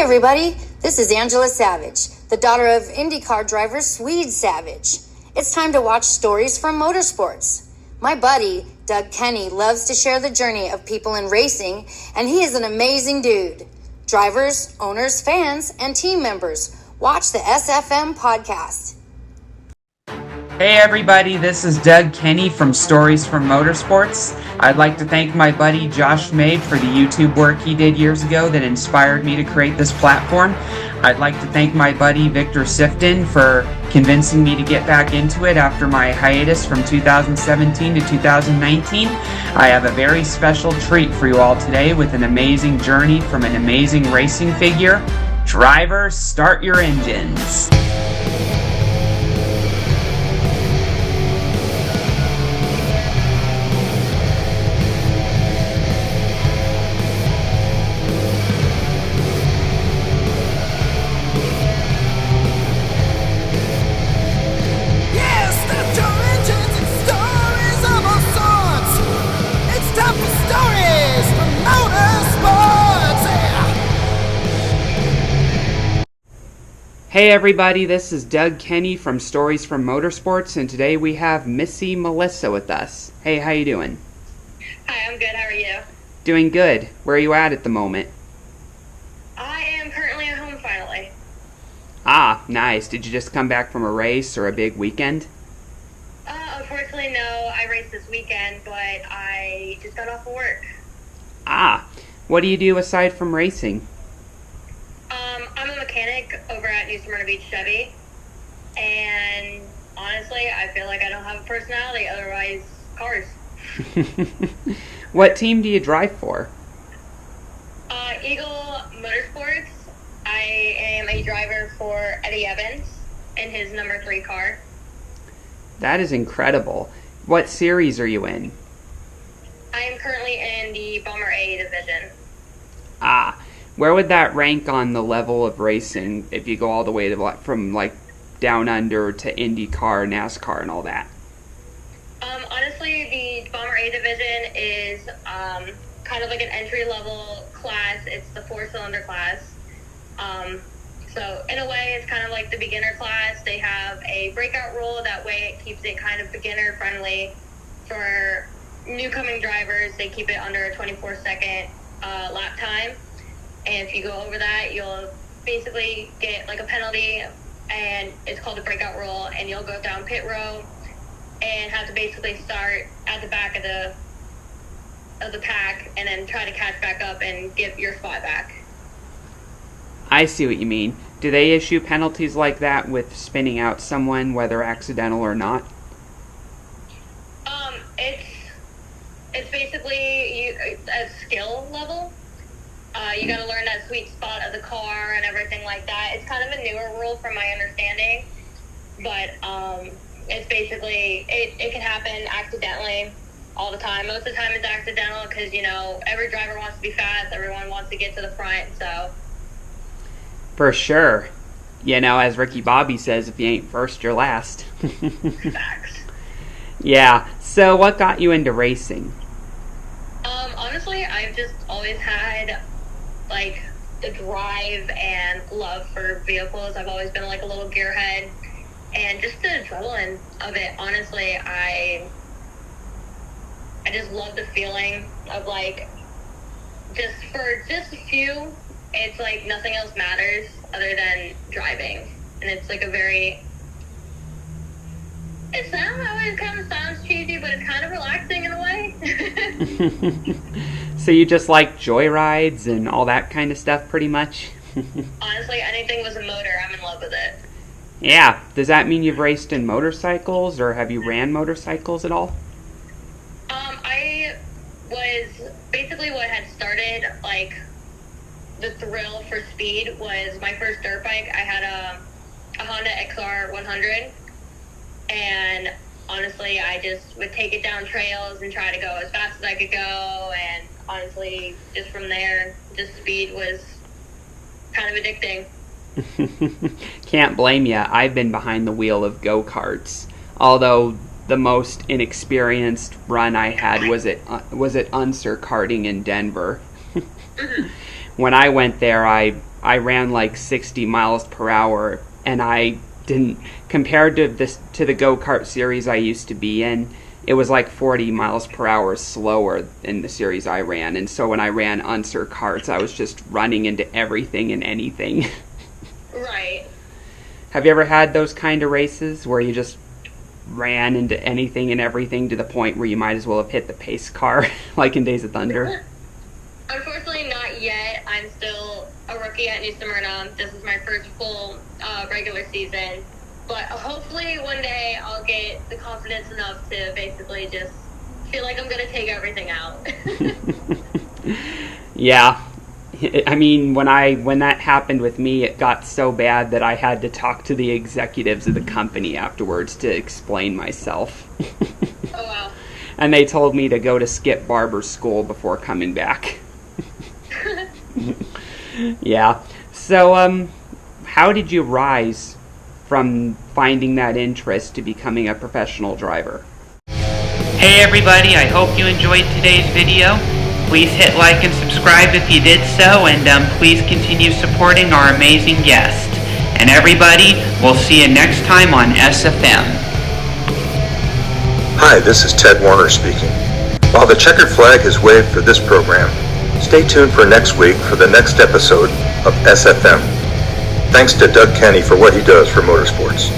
everybody, this is Angela Savage, the daughter of IndyCar driver Swede Savage. It's time to watch Stories from Motorsports. My buddy, Doug Kenny, loves to share the journey of people in racing, and he is an amazing dude. Drivers, owners, fans, and team members, watch the SFM podcast. Hey everybody, this is Doug Kenny from Stories from Motorsports. I'd like to thank my buddy Josh Mabe for the YouTube work he did years ago that inspired me to create this platform. I'd like to thank my buddy Victor Sifton for convincing me to get back into it after my hiatus from 2017 to 2019. I have a very special treat for you all today with an amazing journey from an amazing racing figure. Drivers, start your engines. Hey everybody, this is Doug Kenny from Stories from Motorsports, and today we have Missy Melissa with us. Hey, how you doing? Hi, I'm good. How are you? Doing good. Where are you at the moment? I am currently at home finally. Ah, nice. Did you just come back from a race or a big weekend? Unfortunately, no. I raced this weekend, but I just got off of work. Ah, what do you do aside from racing? I'm a mechanic over at New Smyrna Beach Chevy, and honestly, I feel like I don't have a personality, otherwise, cars. What team do you drive for? Eagle Motorsports. I am a driver for Eddie Evans in his number 3 car. That is incredible. What series are you in? I am currently in the Bomber A division. Ah, where would that rank on the level of racing if you go all the way to from like down under to IndyCar, NASCAR, and all that? Honestly, the Bomber A division is kind of like an entry-level class. It's the 4-cylinder class. So in a way, it's kind of like the beginner class. They have a breakout rule. That way it keeps it kind of beginner-friendly. For new-coming drivers, they keep it under a 24-second lap time. And if you go over that, you'll basically get like a penalty, and it's called the breakout rule, and you'll go down pit row and have to basically start at the back of the pack and then try to catch back up and get your spot back. I see what you mean. Do they issue penalties like that with spinning out someone, whether accidental or not? It's basically a skill level. You got to learn that sweet spot of the car and everything like that. It's kind of a newer rule from my understanding, but it's basically, it can happen accidentally all the time. Most of the time it's accidental because, you know, every driver wants to be fast. Everyone wants to get to the front, so. For sure. You know, as Ricky Bobby says, if you ain't first, you're last. Facts. Yeah. So what got you into racing? Honestly, I've just always had like the drive and love for vehicles. I've always been like a little gearhead, and just the adrenaline of it. Honestly, I just love the feeling of like just a few. It's like nothing else matters other than driving, and it's like a very. It kind of sounds cheesy, but it's kind of relaxing in a way. So you just like joyrides and all that kind of stuff, pretty much? Honestly, anything with a motor, I'm in love with it. Yeah. Does that mean you've raced in motorcycles, or have you ran motorcycles at all? I was basically what had started like the thrill for speed was my first dirt bike. I had a Honda XR 100. And honestly, I just would take it down trails and try to go as fast as I could go. And honestly, just from there, just speed was kind of addicting. Can't blame you. I've been behind the wheel of go-karts. Although the most inexperienced run I had was at Unser Karting in Denver. When I went there, I ran like 60 miles per hour, and I didn't, compared to the go-kart series I used to be in, it was like 40 miles per hour slower in the series I ran. And so when I ran Unser karts, I was just running into everything and anything. Right. Have you ever had those kind of races where you just ran into anything and everything to the point where you might as well have hit the pace car, like in Days of Thunder? Unfortunately, not yet. I'm still a rookie at New Smyrna. This is my first full regular season. But hopefully one day I'll get the confidence enough to basically just feel like I'm going to take everything out. Yeah. I mean, when that happened with me, it got so bad that I had to talk to the executives of the company afterwards to explain myself. Oh, wow. And they told me to go to Skip Barber's school before coming back. Yeah. So, how did you rise from finding that interest to becoming a professional driver? Hey everybody, I hope you enjoyed today's video. Please hit like and subscribe if you did so, and please continue supporting our amazing guest. And everybody, we'll see you next time on SFM. Hi, this is Ted Warner speaking. While the checkered flag is waved for this program, stay tuned for next week for the next episode of SFM. Thanks to Doug Kenny for what he does for Motorsports.